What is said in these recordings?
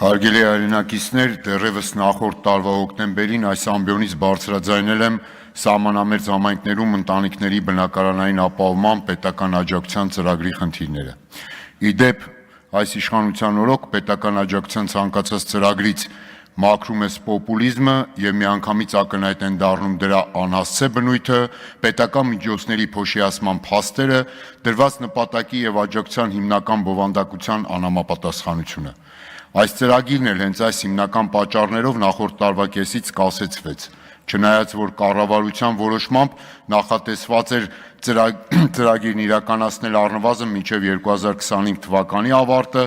Հարգելի հայրենակիցներ, դեռևս նախորդ տարվա հոկտեմբերին այս ամբիոնից բարձրաձայնել եմ սահմանամերձ համայնքներում ընտանիքների բնակարանային ապահովման պետական աջակցության ծրագրի խնդիրները։ Ի դեպ, այս իշխանության օրոք պետական աջակցության ցանկացած ծրագրից մաքրում է պոպուլիզմը եւ միանգամից ակնհայտ են դառնում դրա անհասցե բնույթը, պետական միջոցների փոշիացման փաստերը, դրված նպատակի եւ աջակցության հիմնական բովանդակության անհամապատասխանությունը։ Այս ծրագիրն էլ հենց այս հիմնական պատճառներով նախորդ տարվա կեսից կասեցվեց, չնայած որ կառավարության որոշմամբ նախատեսված էր ծրագիրն իրականացնել առնվազն մինչև 2025 թվականի ավարտը,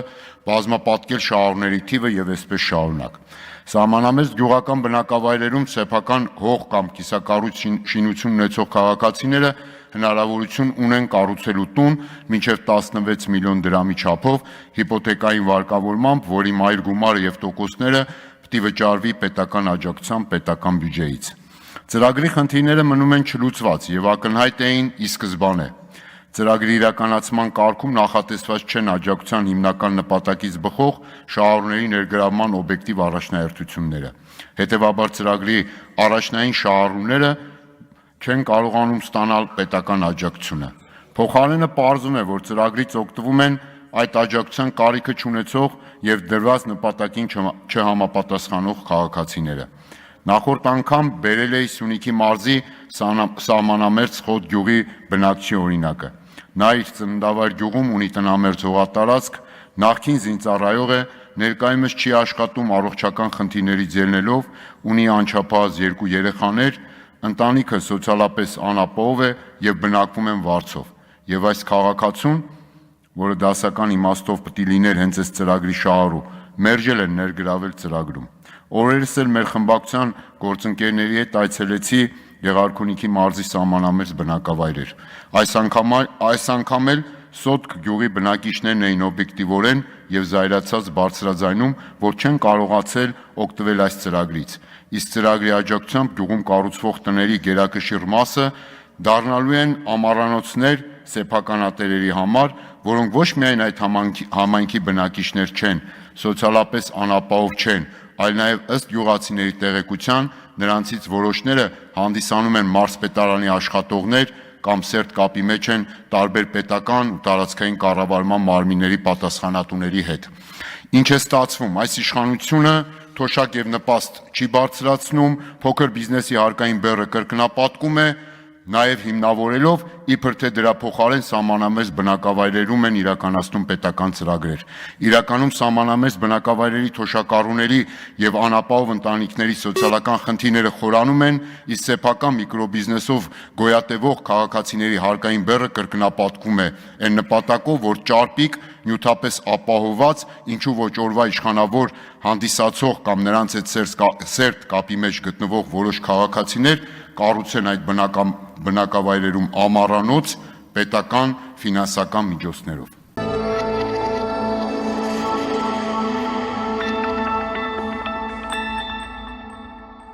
բազմապատկել շահառուների թիվը եւ այսպես շարունակ։ Սահմանամերձ գյուղական բնակավայրերում սեփական հող կամ կիսակառույց շինություն ունեցող քաղաքացիները հնարավորություն ունեն կառուցելու տուն մինչև 16 միլիոն դրամի չափով հիպոթեկային վարկավորմամբ, որի մայր գումարը եւ տոկոսները պետք է վճարվի պետական աջակցությամբ պետական բյուջեից։ Ծրագրի խնդիրները մնում են չլուծված եւ ակնհայտ էին ի սկզբանե։ Ծրագրի իրականացման կարգում նախատեսված չեն աջակցության հիմնական նպատակից բխող շահառուների ներգրավման օբյեկտիվ առաջնահերթությունները։ Հետևաբար ծրագրի առաջնային շահառուները չեն կարողանում ստանալ պետական աջակցությունը։ Փոխարենը պարզվում է, որ ծրագրից օգտվում են այդ աջակցության կարիքը չունեցող եւ դրված նպատակին չհամապատասխանող քաղաքացիները։ Նախորդ անգամ բերել էի Սյունիքի մարզի սահմանամերձ Խոտ գյուղի բնակչի օրինակը։ Նա իր ծննդավայր գյուղում ունի տնամերձ հողատարածք, նախկին զինծառայող է, ներկայումս չի աշխատում առողջական խնդիրներից ելնելով, ունի անչափահաս 2 երեխաներ, ընտանիքը սոցիալապես անապահով է եւ բնակվում են Վարձով։ Եվ այս քաղաքացուն, որը դասական իմաստով պետք է լիներ հենց այս ծրագրի շահառու, մերժել են ներգրավել ծրագրում։ Օրերս էլ մեր խմբակցության գործընկերների հետ այցելեցի Եղարքունիքի մարզի սահմանամերձ բնակավայրեր։ Այս անգամ էլ Սոտք գյուղի բնակիչներն էին օբյեկտիվորեն եւ զայրացած բարձրաձայնում, որ չեն կարողացել օգտվել այս ծրագրից։ Իսկ ծրագրի աջակցությամբ գյուղում կառուցվող տների գերակշիռ մասը դառնալու են ամառանոցներ սեփականատերերի համար, որոնք ոչ միայն այդ համայնքի բնակիչներ չեն, սոցիալապես անապահով չեն, այլ նաև ըստ գյուղացիների տեղեկության նրանցից որոշները հանդիսանում են մարզպետարանի աշխատողներ կամ սերտ կապի մեջ են տարբեր պետական ու տարածքային կառավարման մարմինների պատասխանատուների հետ։ Ինչ է ստացվում, այս իշխանությունը թոշակ եւ նպաստ չի բարձրացնում, փոքր բիզնեսի հարկային բեռը կրկնապատկում է, նաև հիմնավորելով իբր թե դրա փոխարեն սահմանամերձ բնակավայրերում են իրականացնում պետական ծրագրեր։ Իրականում սահմանամերձ բնակավայրերի թոշակառուների եւ անապահով ընտանիքների սոցիալական խնդիրները խորանում են, իսկ սեփական միկրոբիզնեսով գոյատևող քաղաքացիների հարկային բեռը կրկնապատկում է այն նպատակով, որ ճարպիկ, նյութապես ապահովված, ինչու ոչ օրվա իշխանավոր հանդիսացող կամ նրանց հետ սերտ կապի մեջ գտնվող որոշ քաղաքացիներ կառուցեն այդ բնակավայրերում ամառանոց պետական ֆինանսական միջոցներով։